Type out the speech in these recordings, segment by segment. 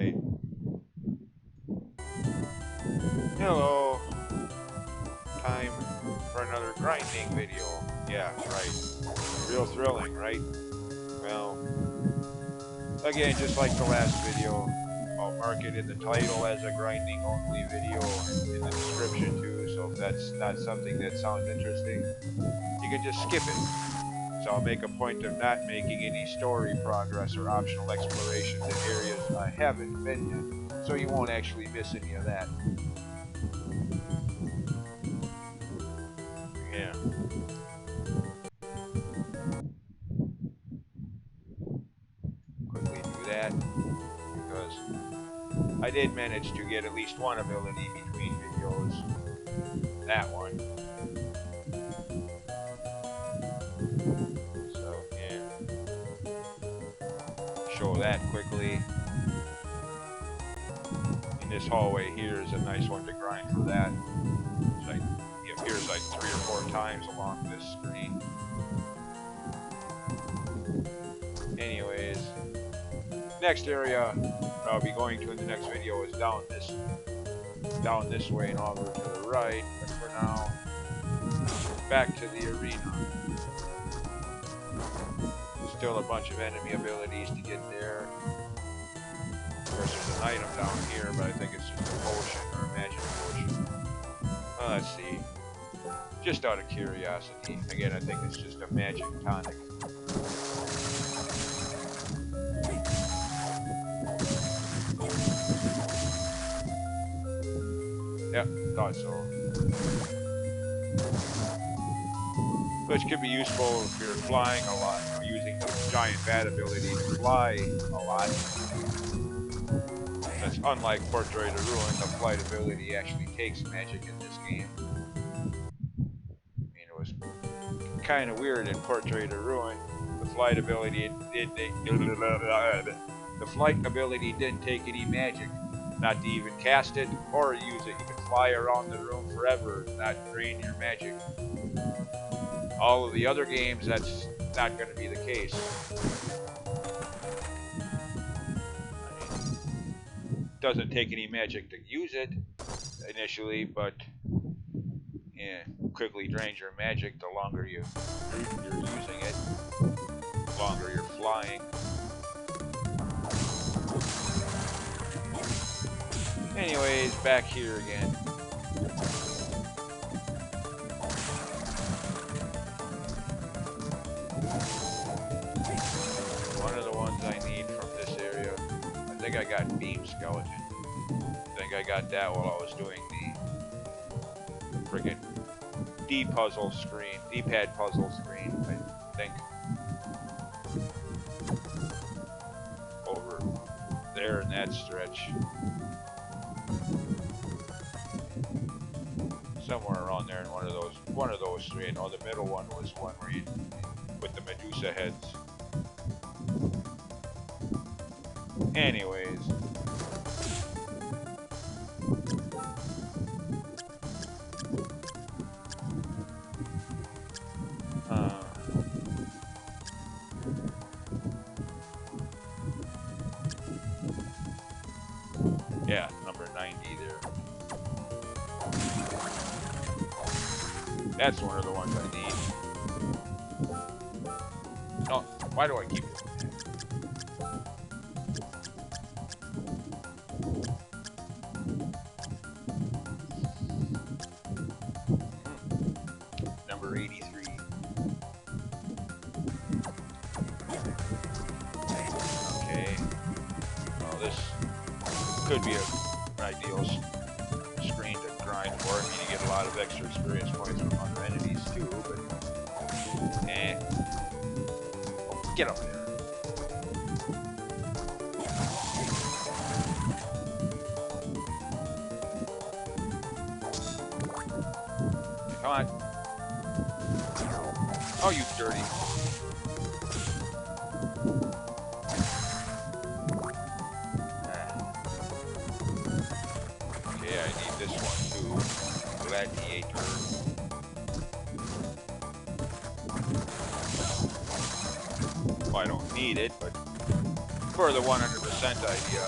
Right. Hello. Time for another grinding video. Yeah, right. Real thrilling, right? Well, again, just like the last video, I'll mark it in the title as a grinding only video and in the description too, so if that's not something that sounds interesting, you can just skip it. So I'll make a point of not making any story progress or optional explorations in areas I haven't been yet, so you won't actually miss any of that. Yeah. Quickly do that, because I did manage to get at least one ability between videos. That one. So, yeah. Show that quickly. And this hallway here is a nice one to grind for that. It's like, it appears like 3 or 4 times along this screen. Anyways, next area I'll be going to in the next video is down this way and over to the right. But for now, back to the arena. Still a bunch of enemy abilities to get there. Of course, there's an item down here, but I think it's just a potion or a magic potion. Let's see. Just out of curiosity. Again, I think it's just a magic tonic. Yep, thought so. Which could be useful if you're flying a lot, or using the giant bat ability to fly a lot. That's unlike Portrait of Ruin, the flight ability actually takes magic in this game. I mean, it was kind of weird in Portrait of Ruin. The flight ability didn't take any magic, not to even cast it or use it. You can fly around the room forever, not drain your magic. All of the other games, that's not going to be the case. It doesn't take any magic to use it initially, but yeah, quickly drains your magic the longer you're using it, the longer you're flying. Anyways, back here again. One of the ones I need from this area, I think I got Beam Skeleton. I think I got that while I was doing the friggin' D-pad puzzle screen, I think. Over there in that stretch. Somewhere around there in one of those three. I know the middle one was one where you with the Medusa heads. Anyways. Yeah, number 90 there. That's one of the ones I need. Oh, why do I keep it? Number 83. Okay. Well, this could be an ideal screen to grind for. I mean, you get a lot of extra experience points from other enemies too, but oh, get up there. Come on. Oh, you dirty. Okay, I need this one too. Gladiator. Well, I don't need it, but for the 100% idea,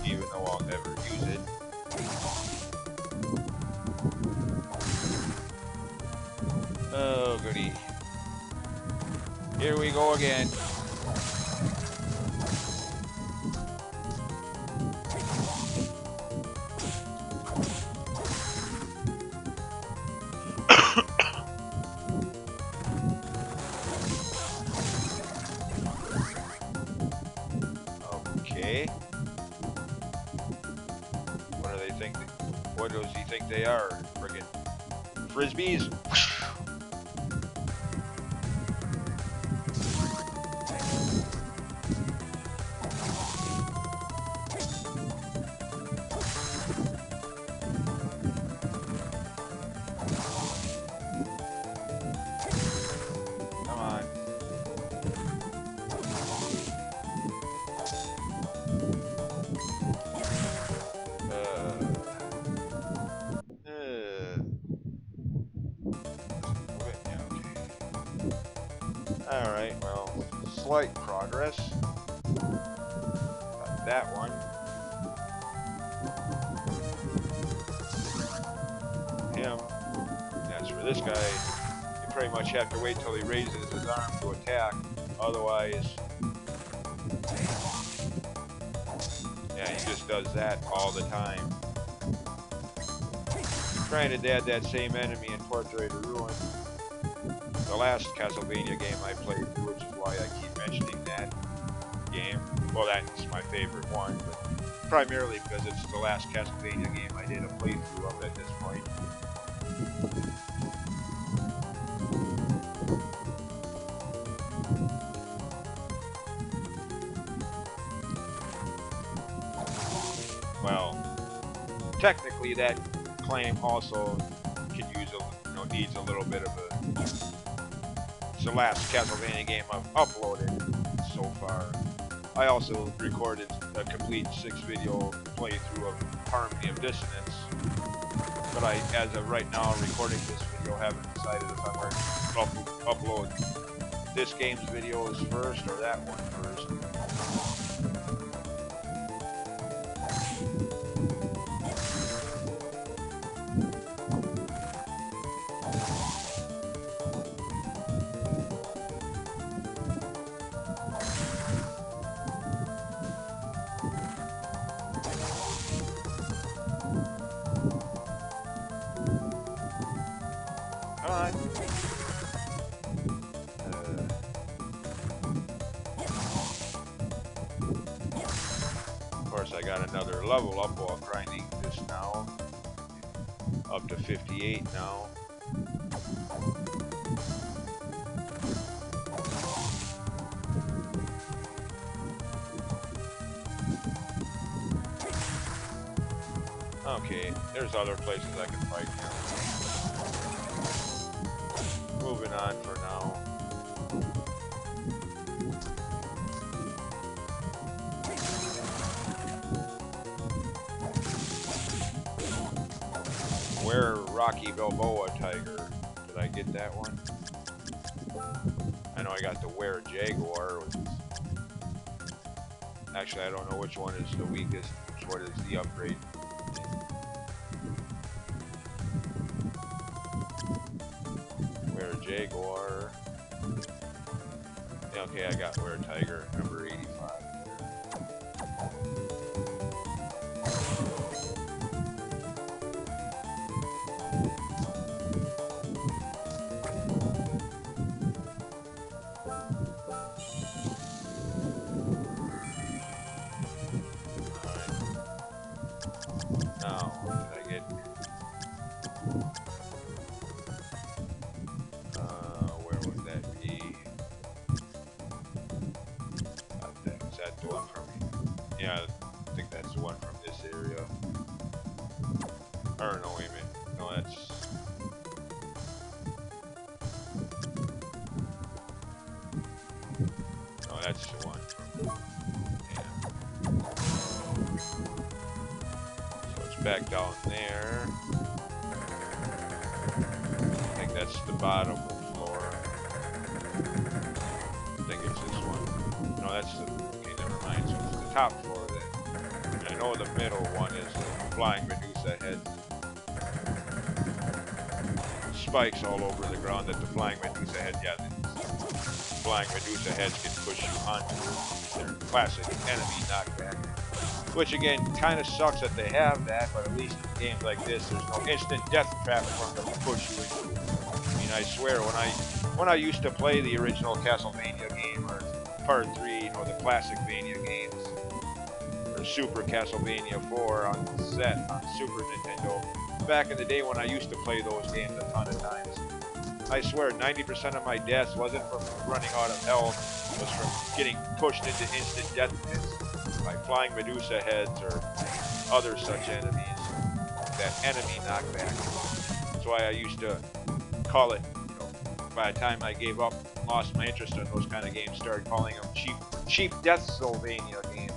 even though I'll never use it. Oh, goody. Here we go again. Okay. What do they think? What does he think they are? Friggin' frisbees? Come on. Alright, well, slight progress. Got that one. Him. As for this guy, you pretty much have to wait till he raises his arm to attack. Otherwise, yeah, he just does that all the time. Trying to add that same enemy in Portrait of Ruin. The last Castlevania game I played, which is why I keep mentioning that game. Well, that's my favorite one, but primarily because it's the last Castlevania game I did a playthrough of at this point. Well, technically that claim also could use needs a little bit of a. It's the last Castlevania game I've uploaded so far. I also recorded a complete 6-video playthrough of Harmony of Dissonance, but I, as of right now, recording this video, haven't decided if I'm going to upload this game's videos first or that one first. Of course, I got another level up while grinding this now. Up to 58 now. Okay, there's other places I can fight now. Moving on for now. Where Rocky Balboa Tiger? Did I get that one? I know I got the Were Jaguar. Actually, I don't know which one is the weakest, which one is the upgrade. Were Jaguar. Yeah, okay, I got Were Tiger, number 85. Where would that be? Is that the one from? Yeah, I think that's the one from this area. Or no, wait a minute. No, that's. No, that's the one from. Yeah. So it's back down there. I think that's the bottom floor. I think it's this one. No, that's the. Okay, never mind. top floor then. I know the middle one is the flying Medusa heads. Spikes all over the ground that the flying Medusa head, yeah, the flying Medusa heads can push you onto their classic enemy knockback. Which again, kind of sucks that they have that, but at least in games like this, there's no instant death trap for them to push you into. I mean, I swear, when I used to play the original Castlevania game, or Part 3, you know, the classic Vania games, or Super Castlevania 4 on set on Super Nintendo, back in the day when I used to play those games a ton of times, I swear 90% of my deaths wasn't from running out of health, it was from getting pushed into instant death pits by flying Medusa heads or other such enemies. That enemy knockback. That's why I used to call it, you know, by the time I gave up, lost my interest in those kind of games, started calling them cheap Deathsylvania games.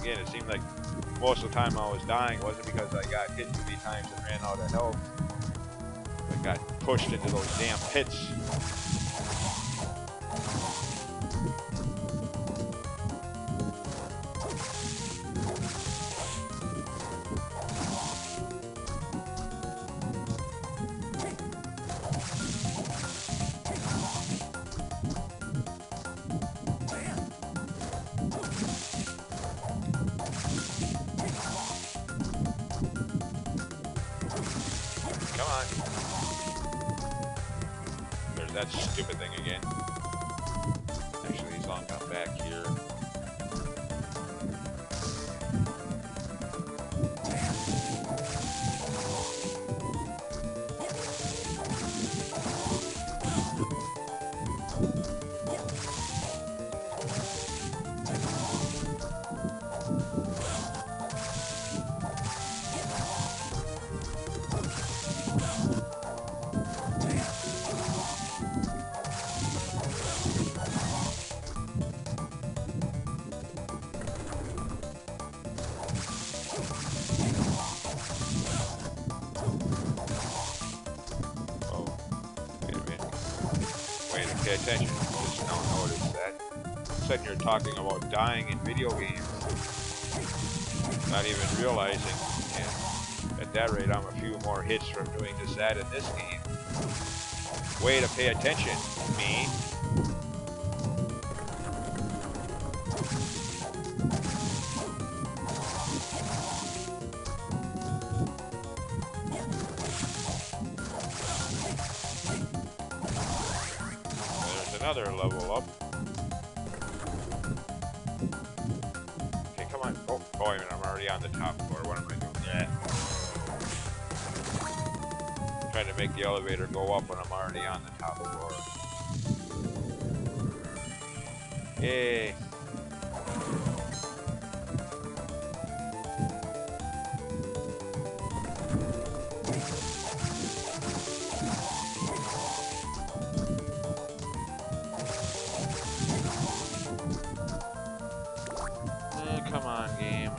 Again, it seemed like most of the time I was dying wasn't because I got hit too many times and ran out of health. I got pushed into those damn pits. Come on. There's that stupid thing again. Actually, he's on come back here. Pay attention, just don't notice that. Said you're talking about dying in video games, not even realizing, and at that rate I'm a few more hits from doing just that in this game. Way to pay attention, me. Another level up. Okay, come on. Oh, wait a minute, I'm already on the top floor. What am I doing? Yeah. Trying to make the elevator go up when I'm already on the top floor. Yay. Come on, game.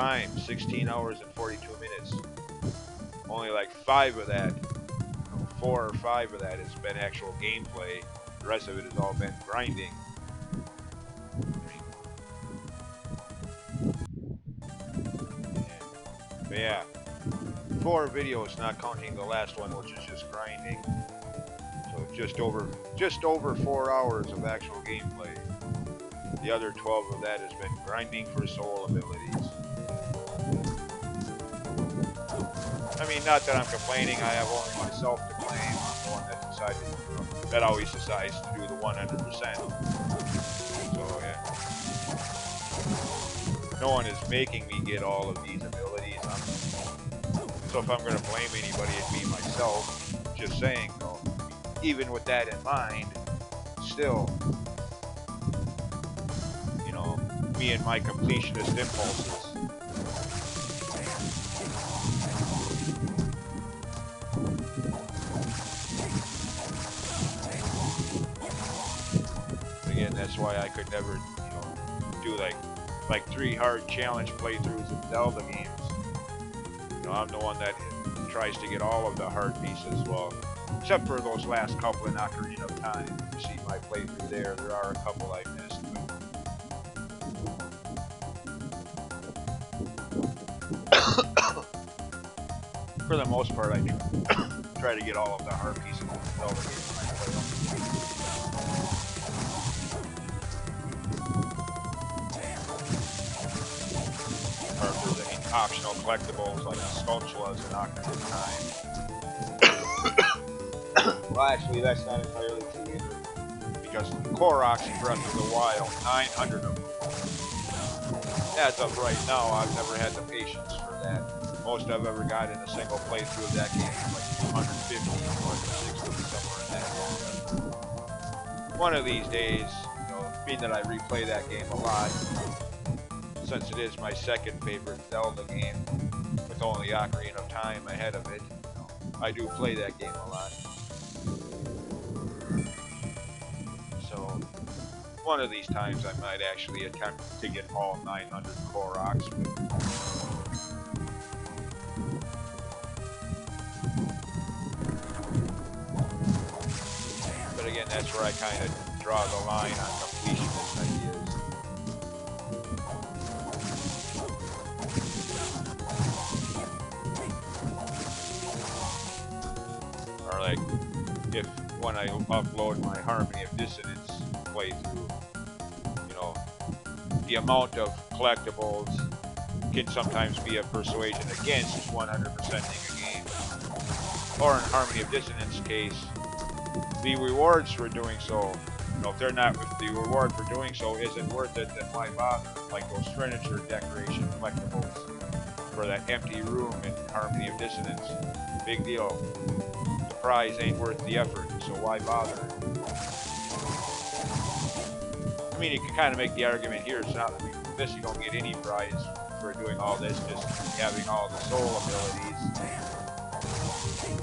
time, 16 hours and 42 minutes. Only like 5 of that, 4 or 5 of that has been actual gameplay. The rest of it has all been grinding. But yeah, 4 videos, not counting the last one, which is just grinding. So just over 4 hours of actual gameplay. The other 12 of that has been grinding for soul abilities. I mean, not that I'm complaining, I have only myself to blame. I'm the one that decided, that always decides to do the 100%. So yeah. No one is making me get all of these abilities. So if I'm going to blame anybody, it'd be myself. Just saying, though, even with that in mind, still, you know, me and my completionist impulses. Again, that's why I could never, you know, do like 3 hard challenge playthroughs of Zelda games. You know, I'm the one that tries to get all of the hard pieces, well, except for those last couple in Ocarina of Time. You see my playthrough there. There are a couple I missed. For the most part, I try to get all of the hard pieces of Zelda games when I play them. Or if there's any optional collectibles like sculptures in Ocarina of Time. Well, actually, that's not entirely true either. Because Koroks in Breath of the Wild, 900 of them. As of right now, I've never had the patience for that. Most I've ever got in a single playthrough of that game is like 250, 260, somewhere in that area. One of these days, you know, being that I replay that game a lot, since it is my second favorite Zelda game, with only Ocarina of Time ahead of it, you know, I do play that game a lot. So, one of these times I might actually attempt to get all 900 Koroks. But again, that's where I kind of draw the line on completionist ideas. Or like, when I upload my Harmony of Dissonance playthrough, you know, the amount of collectibles can sometimes be a persuasion against 100%ing a game. Or in Harmony of Dissonance case, the rewards for doing so, you know, if they're not, if the reward for doing so isn't worth it, then why bother? Like those furniture decoration collectibles for that empty room in Harmony of Dissonance. Big deal. The prize ain't worth the effort, so why bother? I mean, you can kind of make the argument here. It's not, I mean, this you don't get any prize for doing all this, just having all the soul abilities.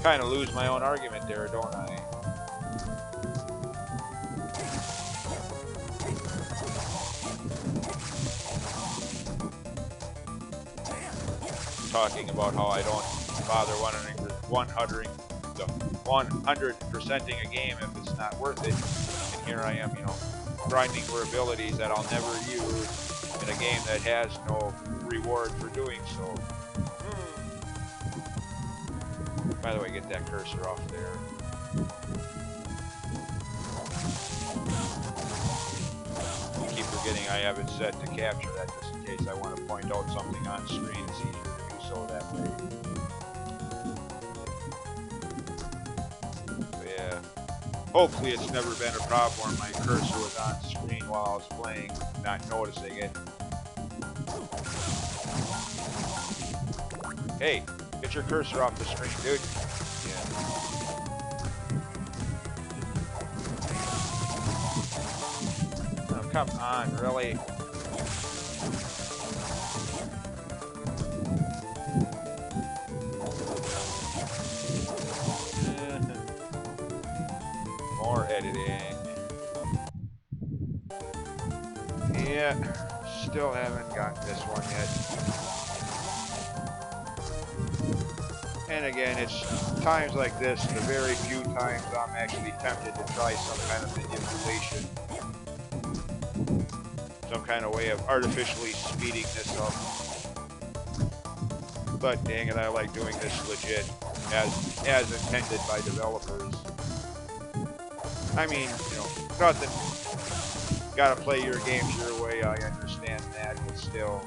Kind of lose my own argument there, don't I? Talking about how I don't bother 100%ing a game if it's not worth it, and here I am, you know, grinding for abilities that I'll never use in a game that has no reward for doing so. By the way, get that cursor off there. I keep forgetting I have it set to capture that just in case I want to point out something on screen. It's easier to do so that way. So yeah. Hopefully it's never been a problem where my cursor was on screen while I was playing, not noticing it. Hey, get your cursor off the screen, dude. Yeah. Oh, come on, really? More editing. Yeah, still haven't got this one yet. And again, it's times like this, the very few times I'm actually tempted to try some kind of manipulation, some kind of way of artificially speeding this up. But dang it, I like doing this legit, as intended by developers. I mean, you know, nothing. Gotta play your games your way, I understand that, but still.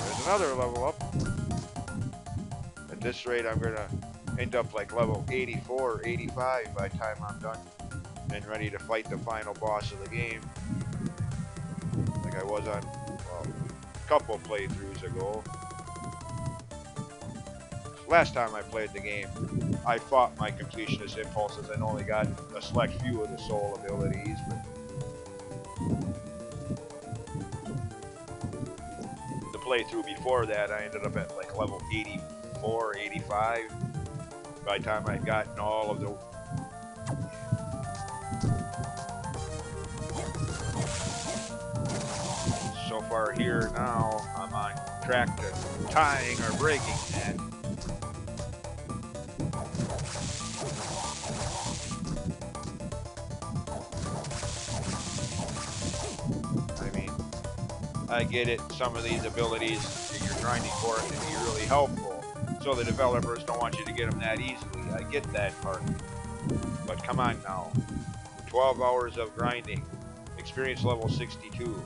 There's another level up. At this rate, I'm gonna end up like level 84, 85 by the time I'm done and ready to fight the final boss of the game. Like I was on, well, a couple playthroughs ago. Last time I played the game, I fought my completionist impulses and only got a select few of the soul abilities. But the playthrough before that, I ended up at like level 84, 85 by the time I'd gotten all of the... So far here now, I'm on track to tying or breaking that. I mean, I get it, some of these abilities that you're grinding for can be really helpful, so the developers don't want you to get them that easily. I get that part. But come on now. 12 hours of grinding. Experience level 62.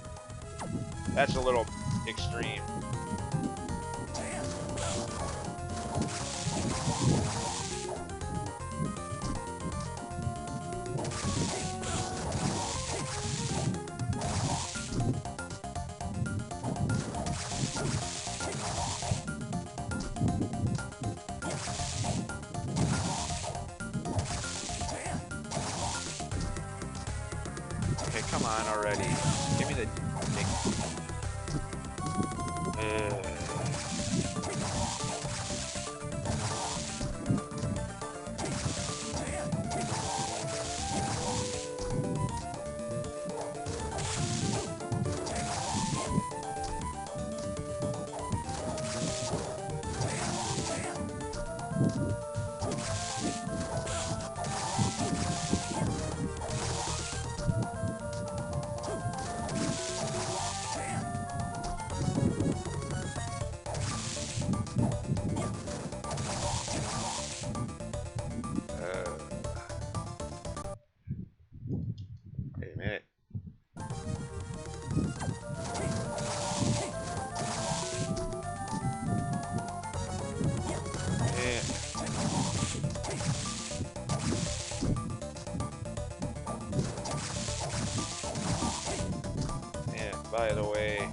That's a little extreme. Okay, come on already. Give me the... wait a minute. And by the way,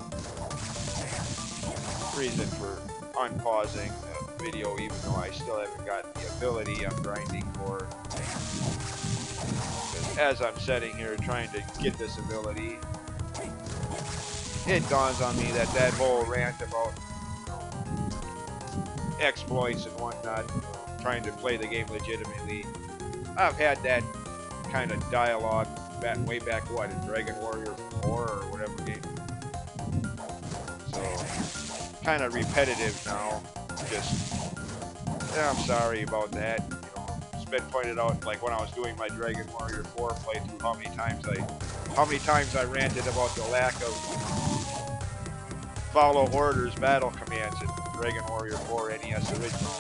reason for unpausing the video even though I still haven't got the ability I'm grinding for. Because as I'm sitting here trying to get this ability, it dawns on me that that whole rant about exploits and whatnot, trying to play the game legitimately, I've had that kind of dialogue way back, what, in Dragon Warrior 4 or whatever game. So, kind of repetitive now. Just, yeah, I'm sorry about that. You know, it's been pointed out, like when I was doing my Dragon Warrior 4 playthrough, how many times I ranted about the lack of follow orders battle commands in Dragon Warrior 4 NES original.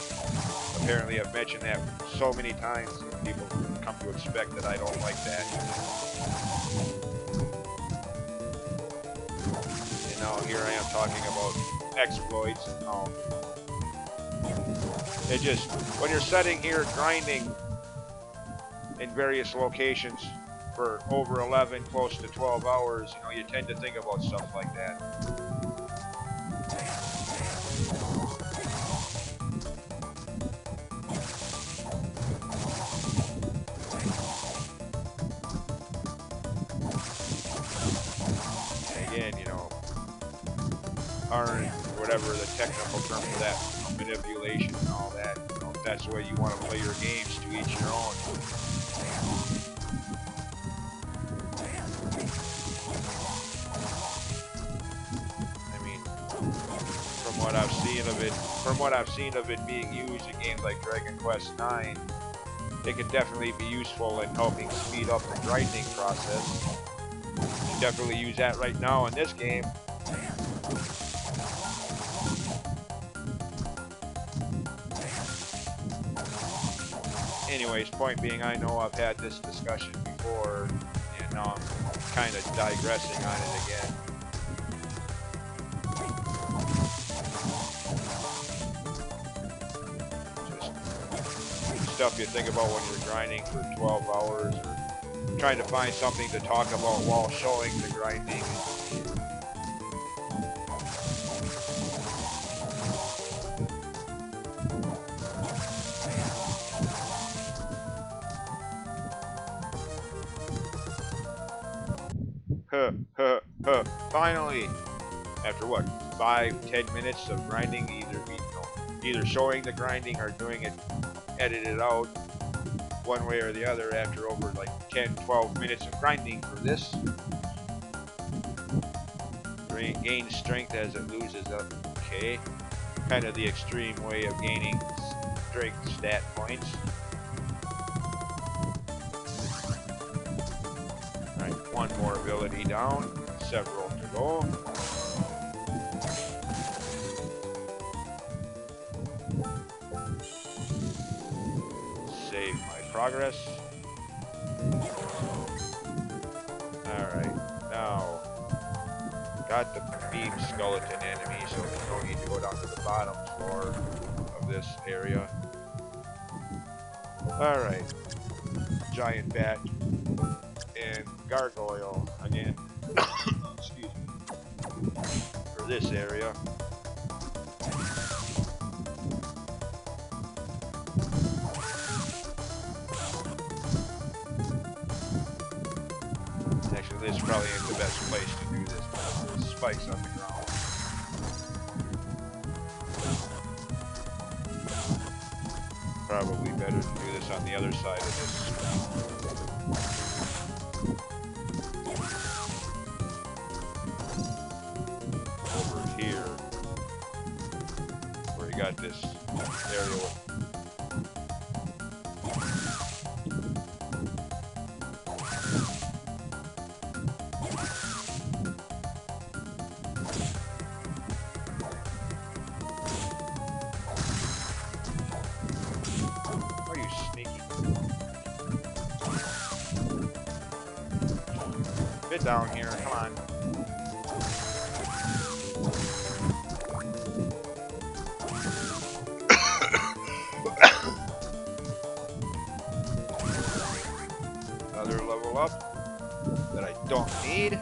Apparently I've mentioned that so many times that people come to expect that I don't like that. And now here I am talking about exploits and all. It just, when you're sitting here grinding in various locations for over 11, close to 12 hours, you know, you tend to think about stuff like that. and you know, earn whatever the technical term for that, manipulation and all that. You know, if that's the way you want to play your games, to each your own. I mean, from what I've seen of it being used in games like Dragon Quest IX, it can definitely be useful in helping speed up the grinding process. You definitely use that right now in this game. Anyways, point being, I know I've had this discussion before, and now I'm kind of digressing on it again. Just stuff you think about when you're grinding for 12 hours, or trying to find something to talk about while showing the grinding. Finally, after what, 5-10 minutes of grinding, either showing the grinding or doing it edited out, one way or the other, after over like 10-12 minutes of grinding for this. Gain strength as it loses up. Okay, kind of the extreme way of gaining strength stat points. Alright, one more ability down, several to go. Save my progress. Alright, now got the beam skeleton enemy, so we don't need to go down to the bottom floor of this area. Alright, giant bat and gargoyle again. Excuse me. For this area. Actually, this probably ain't the best place to do this, because there's spikes on the ground. Probably better to do this on the other side of this screen. Over here, where you got this area with down here, come on. Another level up that I don't need.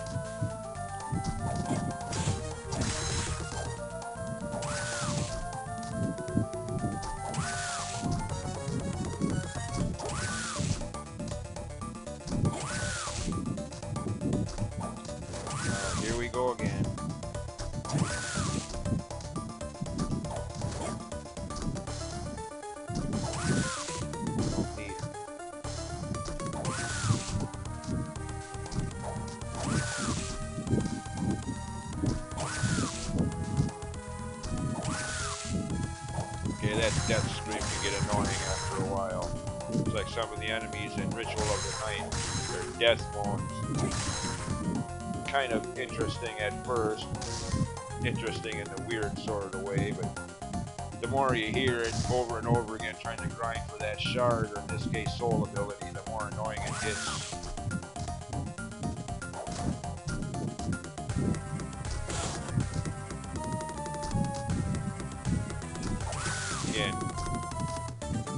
Here we go again. Okay, that death scream can get annoying after a while. It's like some of the enemies in Ritual of the Night, their death moans. Kind of interesting at first, interesting in a weird sort of way, but the more you hear it over and over again trying to grind for that shard, or in this case soul ability, the more annoying it gets. Again,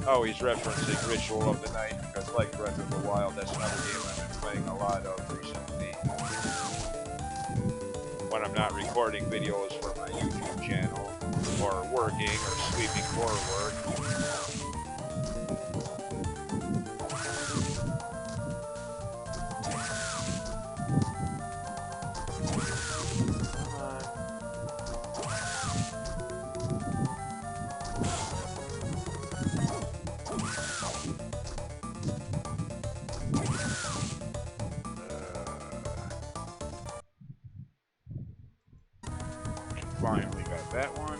always referencing Ritual of the Night, because like Breath of the Wild, that's another game I've been playing a lot of recently. When I'm not recording videos for my YouTube channel, or working, or sleeping for work. Finally got that one.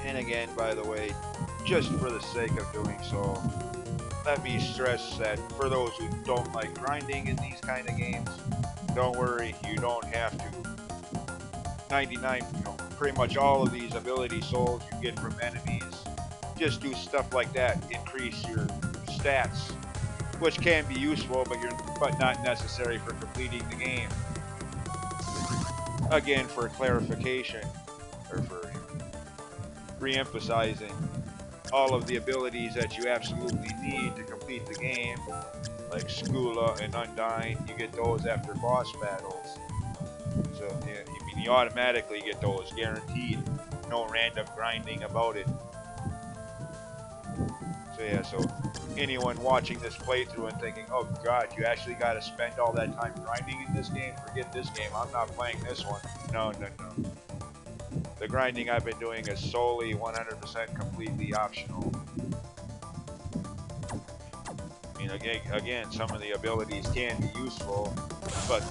And again, by the way, just for the sake of doing so, let me stress that for those who don't like grinding in these kind of games, don't worry, you don't have to. 99, pretty much all of these ability souls you get from enemies, just do stuff like that, increase your stats, which can be useful, but not necessary for completing the game. Again, for clarification, or for re-emphasizing, all of the abilities that you absolutely need to complete the game, like Skula and Undyne, you get those after boss battles. So you automatically get those, guaranteed. No random grinding about it. So yeah, so anyone watching this playthrough and thinking, oh god, you actually got to spend all that time grinding in this game, forget this game, I'm not playing this one. No. The grinding I've been doing is solely 100% completely optional. I mean, again, some of the abilities can be useful, but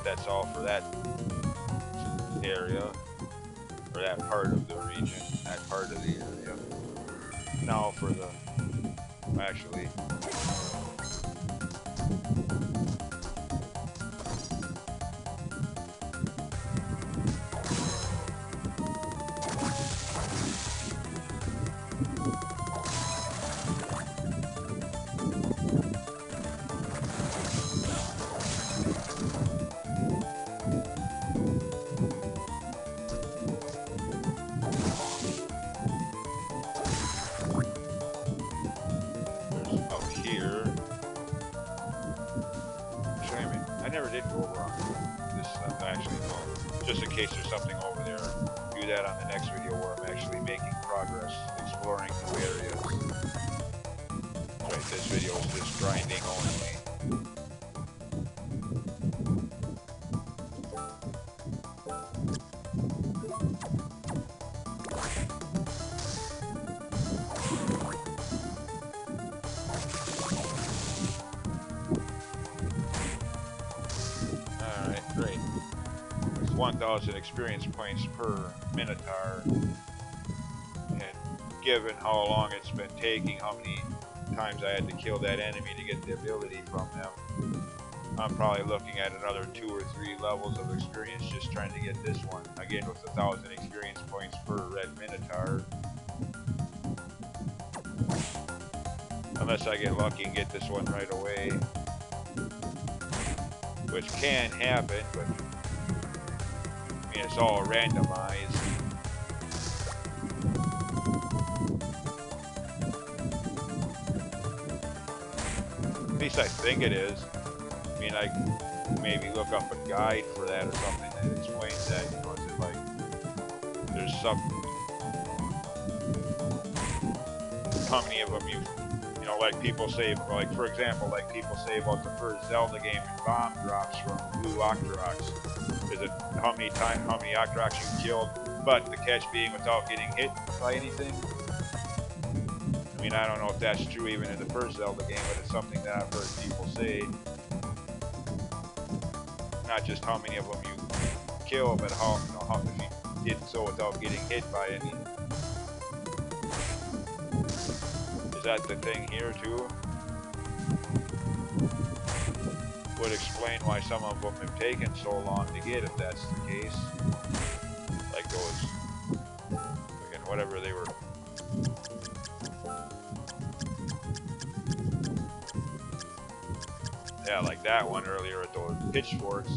that's all for that area, or that part of the region, that part of the area. Now for the, actually, there's up here. I never did go over on this stuff, actually, no. Just in case there's something over there, do that on the next video where I'm actually making progress, exploring new areas. Right, this video is just grinding only. Alright, great. It's 1,000 experience points per Minotaur. And given how long it's been taking, how many times I had to kill that enemy to get the ability from them, I'm probably looking at another 2 or 3 levels of experience just trying to get this one. Again, with 1,000 experience points per red Minotaur. Unless I get lucky and get this one right away. Which can happen, but I mean, it's all randomized. At least I think it is. I mean, I maybe look up a guide for that or something that explains that. You know, it's like there's some, how many of them you know, like people say, like for example, like people say about the first Zelda game and bomb drops from blue Octoroks. Is it how many Octoroks you killed, but the catch being without getting hit by anything? I mean, I don't know if that's true even in the first Zelda game, but it's something that I've heard people say. Not just how many of them you kill, but how if you did so without getting hit by any. Is that the thing here too? Would explain why some of them have taken so long to get, if that's the case. Like those, again, whatever they were. Yeah, like that one earlier at those pitchforks.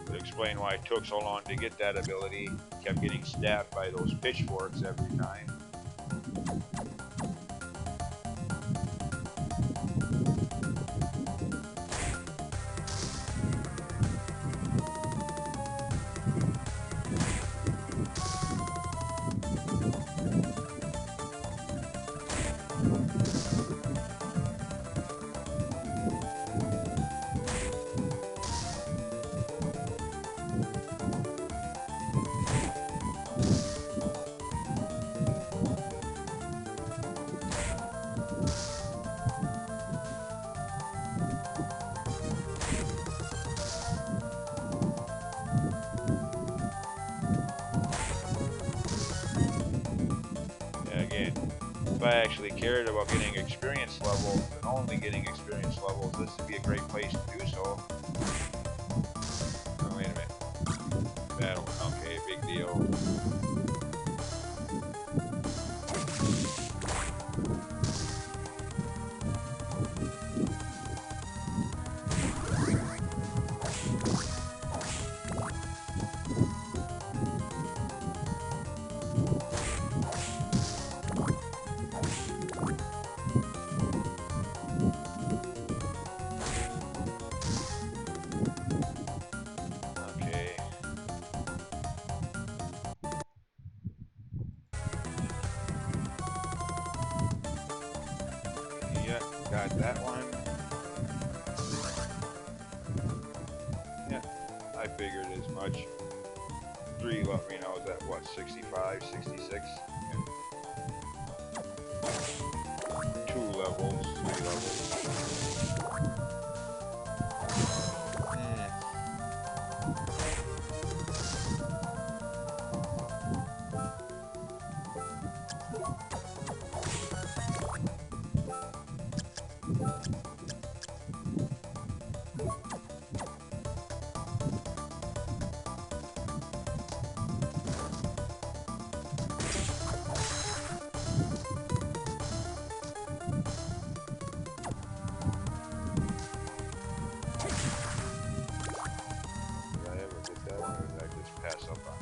Would explain why it took so long to get that ability. Kept getting stabbed by those pitchforks every time. I actually cared about getting experience levels and only getting experience levels, this would be a great place to do so. Oh, wait a minute. Battle. Okay, big deal. Okay. Yeah, got that one. Yeah, I figured as much. 3, let me know, is that what, 65, 66? 2 levels, 3 levels. Did I ever get that one, or did I just pass up on it?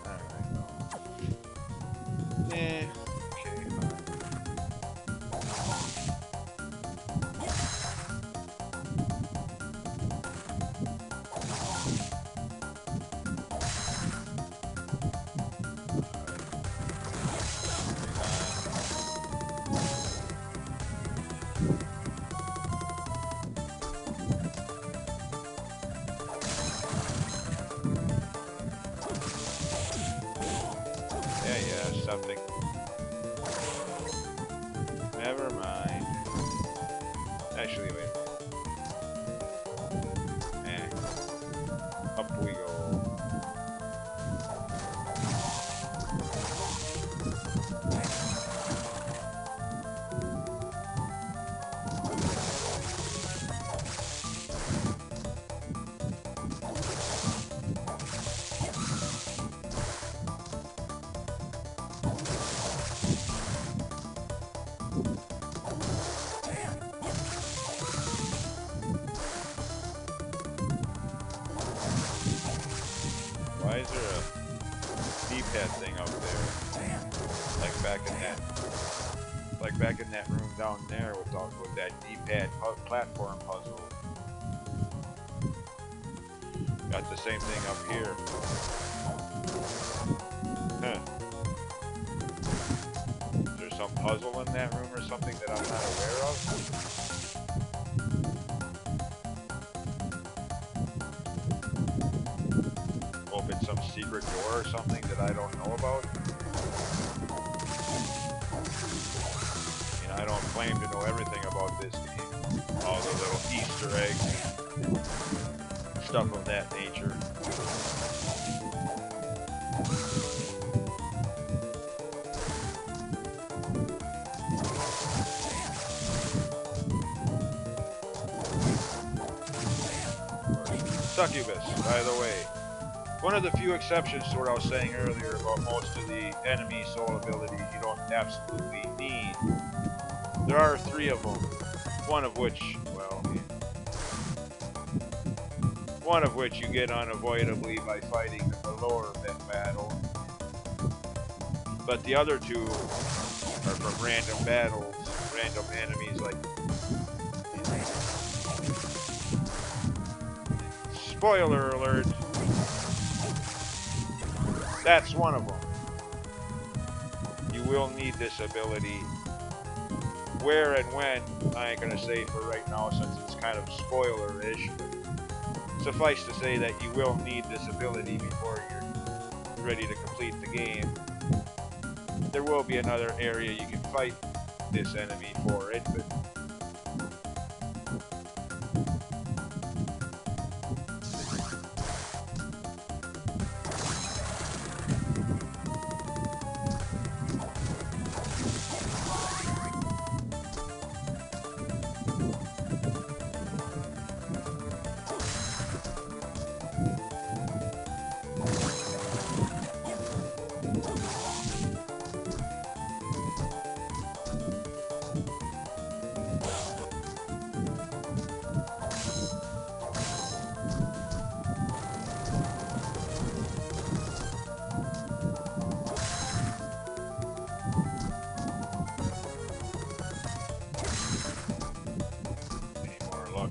Alright, no. Okay, fine. Yeah, something. Never mind. Actually, wait. Up we go. Why is there a D-pad thing up there? Like back in that room down there with that D-pad platform puzzle. Got the same thing up here. Huh. Is there some puzzle in that room or something that I'm not aware of? Open some secret door or something that I don't know about? I don't claim to know everything about this game. All the little Easter eggs, stuff of that nature. Succubus, by the way. One of the few exceptions to what I was saying earlier about most of the enemy soul abilities you don't absolutely need. There are 3 of them. One of which you get unavoidably by fighting the lower battle. But the other 2 are from random battles, random enemies like... Spoiler alert! That's one of them. You will need this ability. Where and when, I ain't gonna say for right now since it's kind of spoiler-ish. Suffice to say that you will need this ability before you're ready to complete the game. There will be another area you can fight this enemy for it, but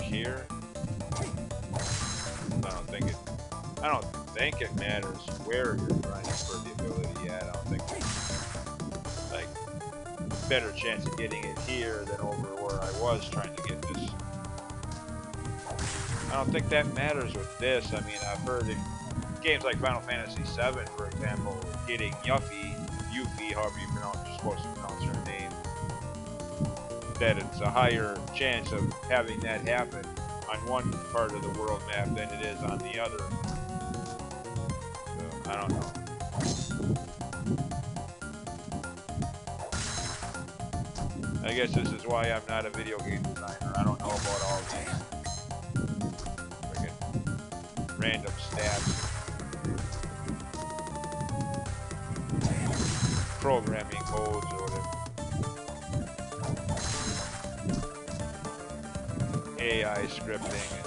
here. I don't think it matters where you're running for the ability yet. I don't think it's like better chance of getting it here than over where I was trying to get this. I don't think that matters with this. I mean, I've heard in games like Final Fantasy VII, for example, getting Yuffie, however you're supposed to pronounce her name, that it's a higher chance of having that happen on one part of the world map than it is on the other. So, I don't know. I guess this is why I'm not a video game designer. I don't know about all these friggin' random stats. Programming codes or whatever. AI scripting.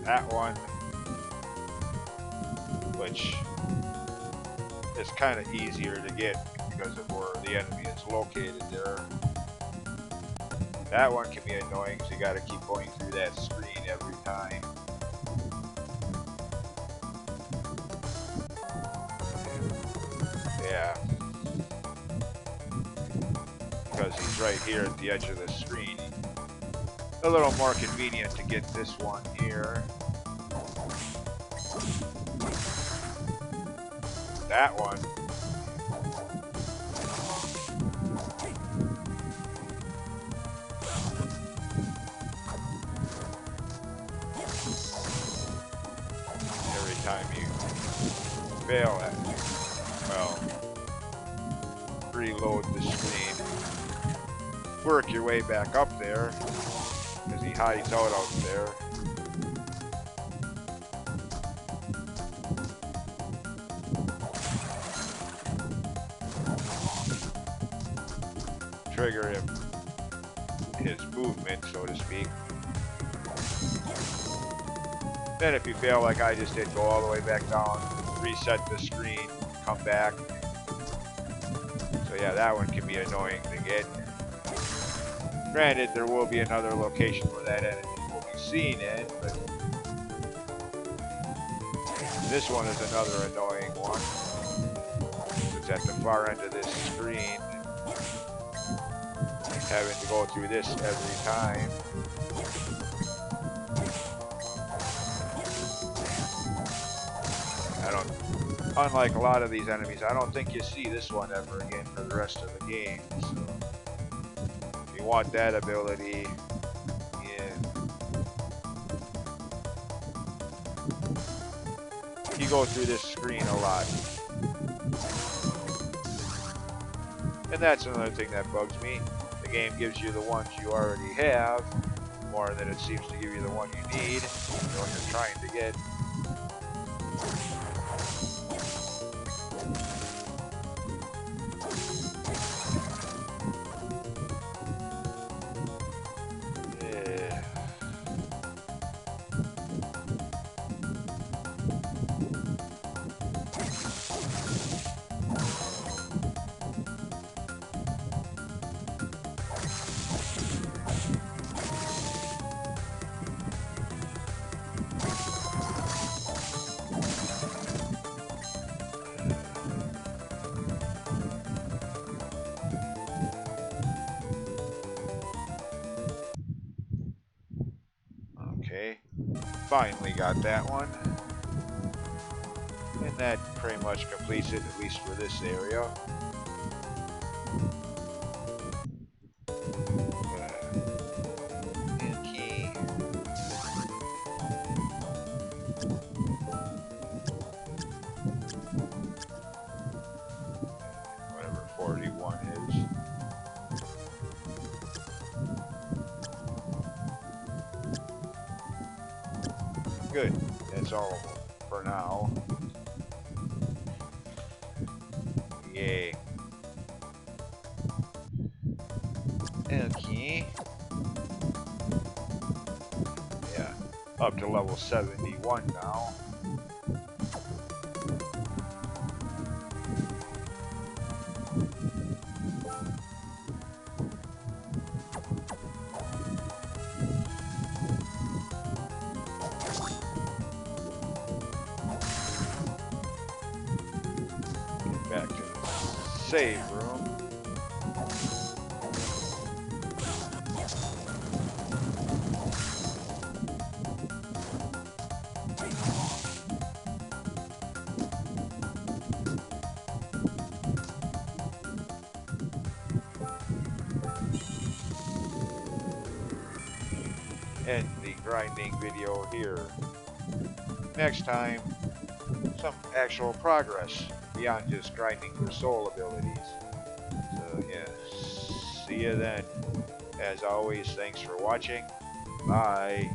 That one, which is kind of easier to get because of where the enemy is located there. That one can be annoying because you got to keep going through that screen every time. Yeah. Because he's right here at the edge of the screen. A little more convenient to get this one here. That one. Every time you fail at it, well, reload the screen. Work your way back up there, because he hides out there. Trigger him, his movement, so to speak. Then if you fail like I just did, go all the way back down, reset the screen, come back. So yeah, that one can be annoying to get. Granted, there will be another location where that enemy will be seen in, but this one is another annoying one. It's at the far end of this screen. Having to go through this every time. I don't, unlike a lot of these enemies, I don't think you see this one ever again for the rest of the game. So, if you want that ability, yeah. You go through this screen a lot. And that's another thing that bugs me. The game gives you the ones you already have, more than it seems to give you the one you need, the one you're trying to get. Yeah. Okay, finally got that one. And that pretty much completes it, at least for this area. And key. Whatever 41 is. Good, that's all for now. Yay. Okay. Yeah, up to level 71 now. Get back to the save room. End the grinding video here. Next time, some actual progress beyond just grinding for soul abilities. So yeah, see you then. As always, thanks for watching. Bye.